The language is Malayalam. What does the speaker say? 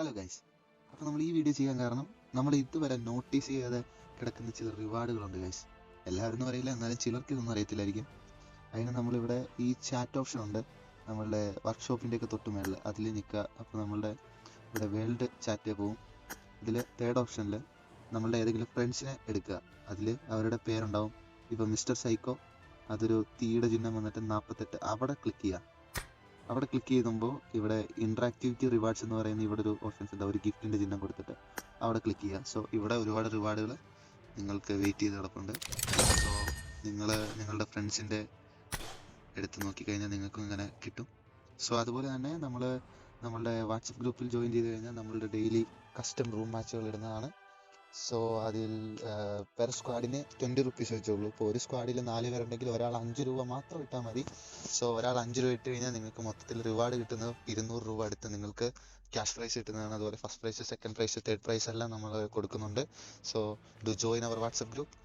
ഹലോ ഗൈസ്, അപ്പോൾ നമ്മൾ ഈ വീഡിയോ ചെയ്യാൻ കാരണം നമ്മൾ ഇതുവരെ നോട്ടീസ് ചെയ്യാതെ കിടക്കുന്ന ചില റിവാർഡുകളുണ്ട് ഗൈസ്. എല്ലാവരും ഒന്നും അറിയില്ല, എന്നാലും ചിലർക്ക് ഇതൊന്നും അറിയത്തില്ലായിരിക്കും. അതിന് നമ്മളിവിടെ ഈ ചാറ്റ് ഓപ്ഷൻ ഉണ്ട് നമ്മളുടെ വർക്ക്ഷോപ്പിൻ്റെ ഒക്കെ തൊട്ട് മേളിൽ, അതിൽ നിൽക്കുക. അപ്പോൾ നമ്മളുടെ ഇവിടെ വേൾഡ് ചാറ്റ് പോവും. ഇതിൽ തേർഡ് ഓപ്ഷനിൽ നമ്മളുടെ ഏതെങ്കിലും ഫ്രണ്ട്സിനെ എടുക്കുക. അതിൽ അവരുടെ പേരുണ്ടാവും. ഇപ്പോൾ മിസ്റ്റർ സൈക്കോ, അതൊരു തീയുടെ ചിഹ്നം വന്നിട്ട് 48, അവിടെ ക്ലിക്ക് ചെയ്യുക. അവിടെ ക്ലിക്ക് ചെയ്യുമ്പോൾ ഇവിടെ ഇൻട്രാക്ടിവിറ്റി റിവാർഡ്സ് എന്ന് പറയുന്ന ഇവിടെ ഒരു ഓപ്ഷൻസ് ഉണ്ട്, ഒരു ഗിഫ്റ്റിൻ്റെ ചിഹ്നം കൊടുത്തിട്ട് അവിടെ ക്ലിക്ക് ചെയ്യുക. സോ ഇവിടെ ഒരുപാട് റിവാർഡുകൾ നിങ്ങൾക്ക് വെയിറ്റ് ചെയ്ത് കിടപ്പുണ്ട്. സോ നിങ്ങളുടെ ഫ്രണ്ട്സിൻ്റെ എടുത്ത് നോക്കിക്കഴിഞ്ഞാൽ നിങ്ങൾക്കും ഇങ്ങനെ കിട്ടും. സോ അതുപോലെ തന്നെ നമ്മളുടെ വാട്സപ്പ് ഗ്രൂപ്പിൽ ജോയിൻ ചെയ്ത് കഴിഞ്ഞാൽ നമ്മളുടെ ഡെയിലി കസ്റ്റം റൂം മാച്ചുകൾ ഇടുന്നതാണ്. സോ അതിൽ പെർ സ്ക്വാഡിന് 20 റുപ്പീസ് വെച്ചുള്ളൂ. ഇപ്പോൾ ഒരു സ്ക്വാഡിൽ 4 പേരുണ്ടെങ്കിൽ ഒരാൾ 5 രൂപ മാത്രം ഇട്ടാൽ മതി. സോ ഒരാൾ 5 രൂപ ഇട്ട് കഴിഞ്ഞാൽ നിങ്ങൾക്ക് മൊത്തത്തിൽ റിവാർഡ് കിട്ടുന്നത് 200 രൂപ അടുത്ത് നിങ്ങൾക്ക് ക്യാഷ് പ്രൈസ് കിട്ടുന്നതാണ്. അതുപോലെ first prize, second prize, third prize എല്ലാം നമ്മൾ കൊടുക്കുന്നുണ്ട്. So do join our WhatsApp group.